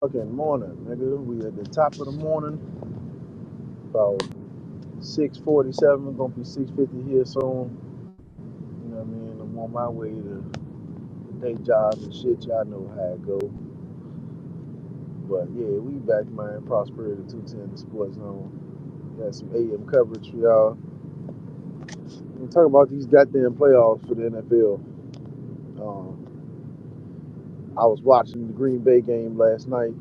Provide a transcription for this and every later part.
Fucking morning, nigga. We at the top of the morning, about 6:47. Gonna be 6:50 here soon. You know what I mean? I'm on my way to the day job and shit. Y'all know how it go. But yeah, we back, man. Prosperity210, the sports zone. Got some AM coverage for y'all. We talk about these goddamn playoffs for the NFL. Um, I was watching the Green Bay game last night,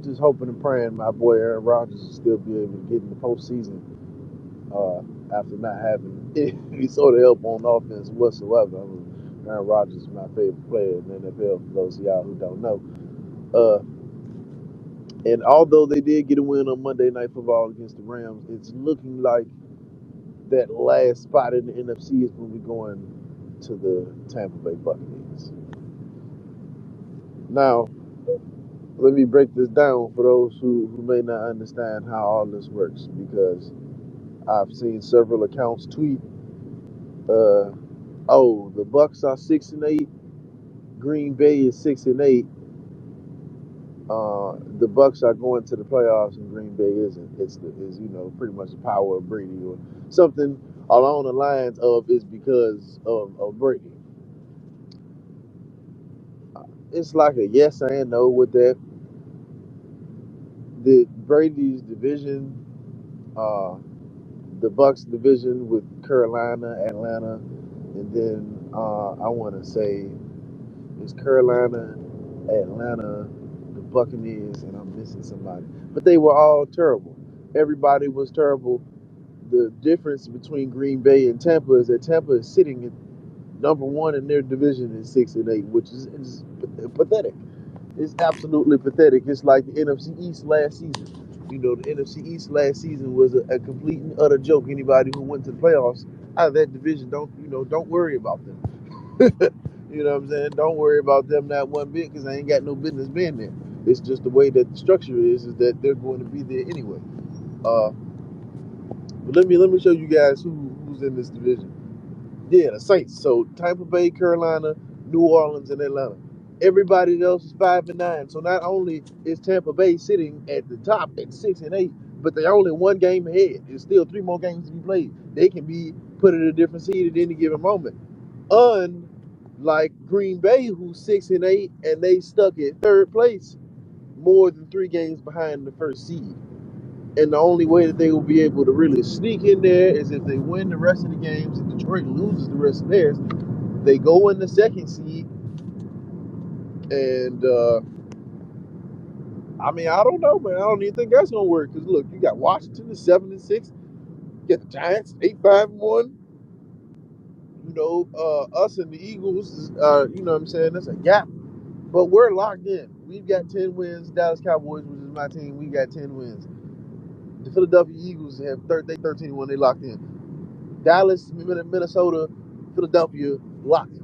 just hoping and praying my boy Aaron Rodgers will still be able to get in the postseason. uh, after not having any sort of help on offense whatsoever. I mean, Aaron Rodgers is my favorite player in the NFL, for those of y'all who don't know. Uh, and although they did get a win on Monday Night Football against the Rams, it's looking like that last spot in the NFC is going to be going to the Tampa Bay Buccaneers. Now, let me break this down for those who may not understand how all this works, because I've seen several accounts tweet, uh, "Oh, the Bucks are 6-8, Green Bay is 6-8. The Bucks are going to the playoffs, and Green Bay isn't. Is pretty much the power of Brady, or something along the lines of it's because of Brady." It's like a yes and no with that. The Brady's division, uh, the Bucks division with Carolina, Atlanta, and then I want to say it's Carolina, Atlanta, the Buccaneers, and I'm missing somebody. But they were all terrible. Everybody was terrible. The difference between Green Bay and Tampa is that Tampa is sitting at number one in their division at 6-8, which is pathetic. It's absolutely pathetic. It's like the NFC East last season. The NFC East last season was a complete and utter joke. Anybody who went to the playoffs out of that division, don't worry about them. You know what I'm saying? Don't worry about them not one bit, because they ain't got no business being there. It's just the way that the structure is that they're going to be there anyway. Uh, but let me show you guys who's in this division. Yeah, the Saints. So Tampa Bay, Carolina, New Orleans, and Atlanta. Everybody else is 5-9. So not only is Tampa Bay sitting at the top at 6-8, but they're only one game ahead. There's still three more games to be played. They can be put at a different seed at any given moment. Unlike Green Bay, who's 6-8, and they stuck at third place, more than three games behind the first seed. And the only way that they will be able to really sneak in there is if they win the rest of the games and Detroit loses the rest of theirs. They go in the second seed, and I mean, I don't know, man. I don't even think that's gonna work. Because look, you got Washington at 7-6, you got the Giants 8-5-1. Us and the Eagles, you know what I'm saying? That's a gap. But we're locked in. We've got 10 wins. Dallas Cowboys, which is my team, we got 10 wins. The Philadelphia Eagles have 13-1. They locked in. Dallas, Minnesota, Philadelphia, locked.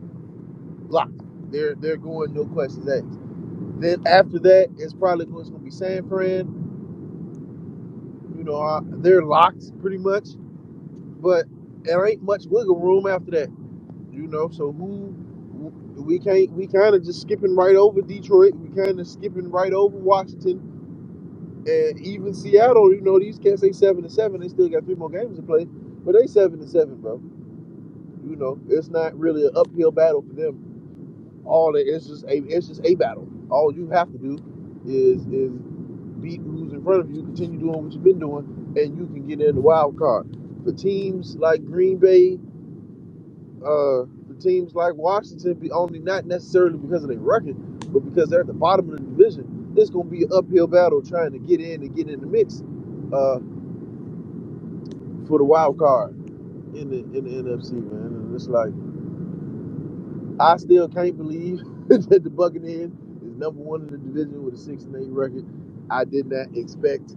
Locked. They're going, no questions asked. Then after that, it's probably going to be San Fran. They're locked pretty much. But there ain't much wiggle room after that. So who we kind of just skipping right over Detroit. We kind of skipping right over Washington. And even Seattle, these cats say 7-7. They still got three more games to play, but they 7-7, bro. It's not really an uphill battle for them. It's just a battle. All you have to do is beat who's in front of you, continue doing what you've been doing, and you can get in the wild card. For teams like Green Bay, for teams like Washington, be only not necessarily because of their record, but because they're at the bottom of the division. It's going to be an uphill battle trying to get in and get in the mix uh, for the wild card in the NFC, man. And it's like, I still can't believe that the Buccaneers is number one in the division with a 6-8 record. I did not expect.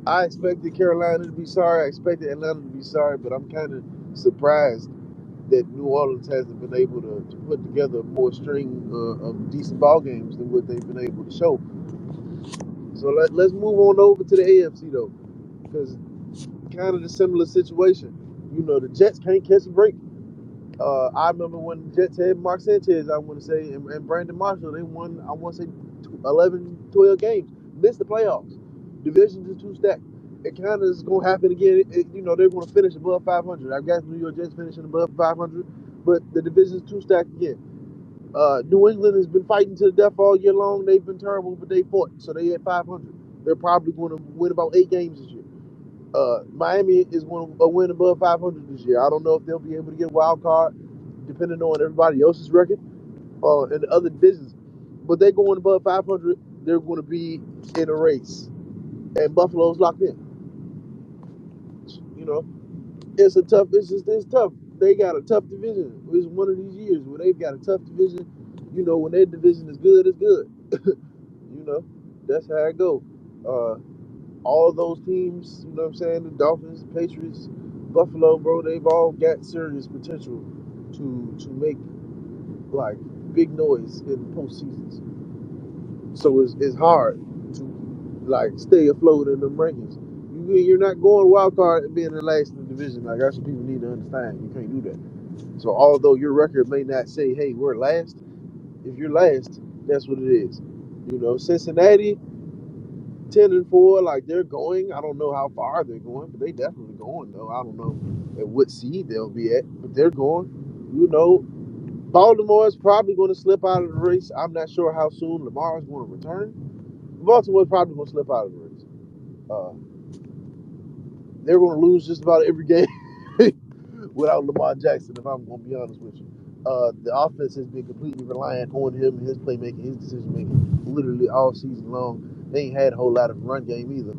I expected Carolina to be sorry. I expected Atlanta to be sorry, but I'm kind of surprised that New Orleans hasn't been able to put together more string of decent ball games than what they've been able to show. So let's move on over to the AFC though, because kind of the similar situation. The Jets can't catch a break. I remember when the Jets had Mark Sanchez, I want to say, and Brandon Marshall. They won, I want to say, 11, 12 games. miss the playoffs. Divisions is too stacked. It kind of is going to happen again. They're going to finish above 500. I've got New York Jets finishing above 500, but the division is too stacked again. New England has been fighting to the death all year long. They've been terrible, but they fought, so they at 500. They're probably going to win about 8 games this year. Miami is going to win above 500 this year. I don't know if they'll be able to get a wild card, depending on everybody else's record in the other divisions. But they're going above 500. They're going to be in a race, and Buffalo's locked in. You know, it's a tough. It's tough. They got a tough division. It's one of these years where they've got a tough division. When their division is good, it's good. you know, that's how it go. Uh, all those teams, you know what I'm saying? The Dolphins, the Patriots, Buffalo, bro, they've all got serious potential to make like big noise in postseasons. So it's hard to like stay afloat in them rankings. You're not going wild card and being the last in the division. Like that's what people need to understand. You can't do that. So although your record may not say, "Hey, we're last," if you're last, that's what it is. Cincinnati 10-4, like they're going. I don't know how far they're going, but they definitely going though. I don't know at what seed they'll be at, but they're going. Baltimore is probably going to slip out of the race. I'm not sure how soon Lamar is going to return. Baltimore's probably going to slip out of the race. Uh, they're going to lose just about every game without Lamar Jackson, if I'm going to be honest with you. The offense has been completely reliant on him and his playmaking, his decision making, literally all season long. They ain't had a whole lot of run game either.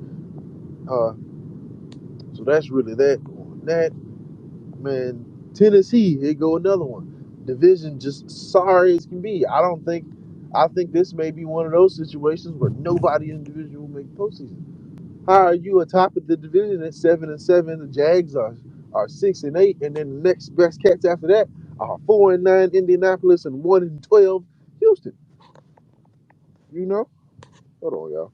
Uh, so that's really that. That man, Tennessee, here go another one. Division just sorry as can be. I think this may be one of those situations where nobody in the division will make postseason. How are you atop of the division at 7-7? The Jags are 6-8, and then the next best cats after that are 4-9 Indianapolis and 1-12 Houston. You know? Hold on, y'all.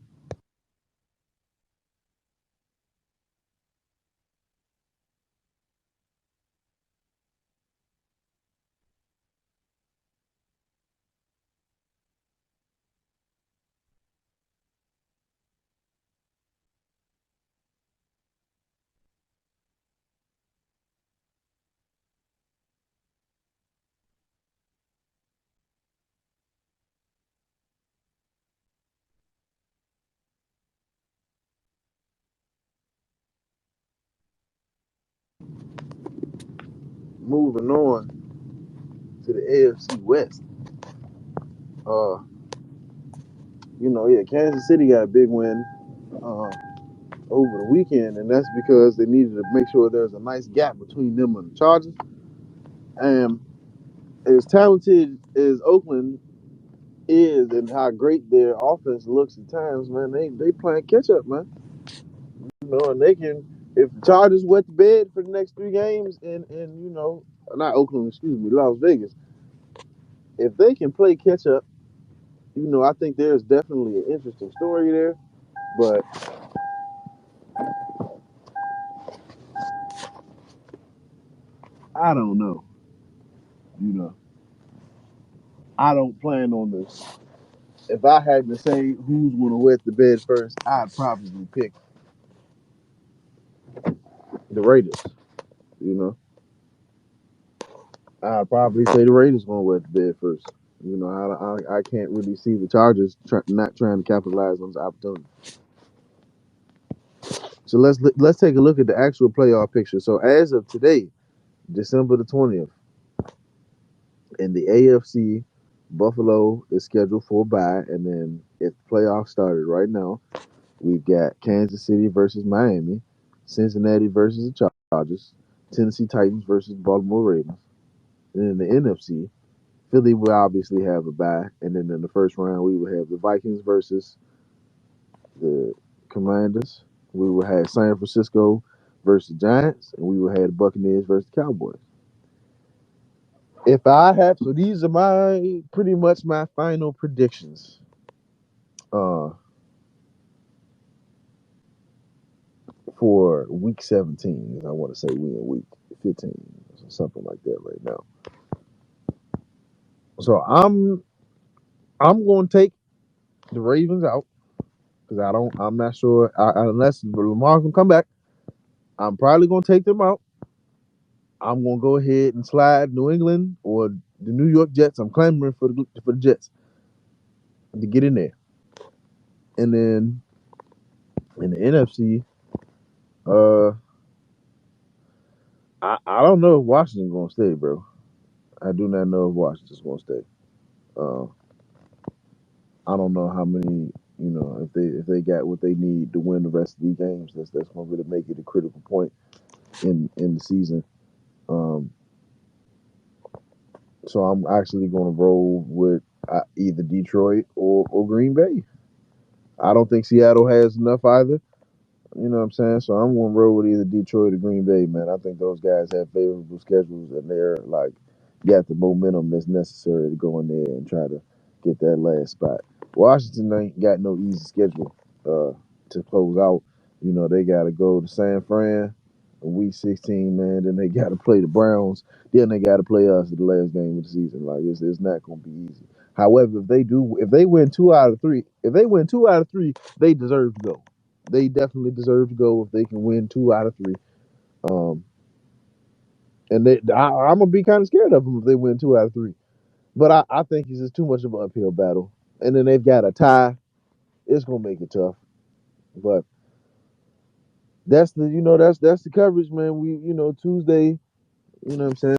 Moving on to the AFC West. Uh, yeah, Kansas City got a big win uh, over the weekend, and that's because they needed to make sure there's a nice gap between them and the Chargers. And as talented as Oakland is and how great their offense looks at times, man, they playing catch up, man. And they can if the Chargers wet the bed for the next 3 games and not Oakland, excuse me, Las Vegas. If they can play catch up, I think there's definitely an interesting story there. But I don't know. You know, I don't plan on this. If I had to say who's going to wet the bed first, I'd probably pick the Raiders. You know, I'd probably say the Raiders going to wet the bed first. I can't really see the Chargers not trying to capitalize on this opportunity. So let's take a look at the actual playoff picture. So as of today, December the 20th, in the AFC, Buffalo is scheduled for a bye, and then if the playoffs started right now, we've got Kansas City versus Miami, Cincinnati versus the Chargers, Tennessee Titans versus Baltimore Ravens. And in the NFC, Philly will obviously have a bye, and then in the first round we will have the Vikings versus the Commanders. We will have San Francisco versus Giants, and we will have the Buccaneers versus the Cowboys. If I have, so these are my pretty much my final predictions. Uh, for week 17, I want to say we in week 15, or something like that right now. So I'm going to take the Ravens out. because I'm not sure unless Lamar can come back. I'm probably gonna take them out. I'm gonna go ahead and slide New England or the New York Jets. I'm clamoring for the Jets to get in there. And then in the NFC, uh, I don't know if Washington's gonna stay, bro. I do not know if Washington's gonna stay. Uh, I don't know how many, if they got what they need to win the rest of these games. That's gonna really make it a critical point in the season. Um, so I'm actually gonna roll with either Detroit or Green Bay. I don't think Seattle has enough either. You know what I'm saying? So I'm going to roll with either Detroit or Green Bay, man. I think those guys have favorable schedules and they're like got the momentum that's necessary to go in there and try to get that last spot. Washington ain't got no easy schedule to close out. They got to go to San Fran in week 16, man. Then they got to play the Browns. Then they got to play us at the last game of the season. Like it's not going to be easy. However, if they win 2 out of 3, they deserve to go. They definitely deserve to go if they can win 2 out of 3. Um, and I'm gonna be kind of scared of them if they win 2 out of 3. But I think it's just too much of an uphill battle. And then they've got a tie. It's gonna make it tough. But that's the coverage, man. We Tuesday. You know what I'm saying.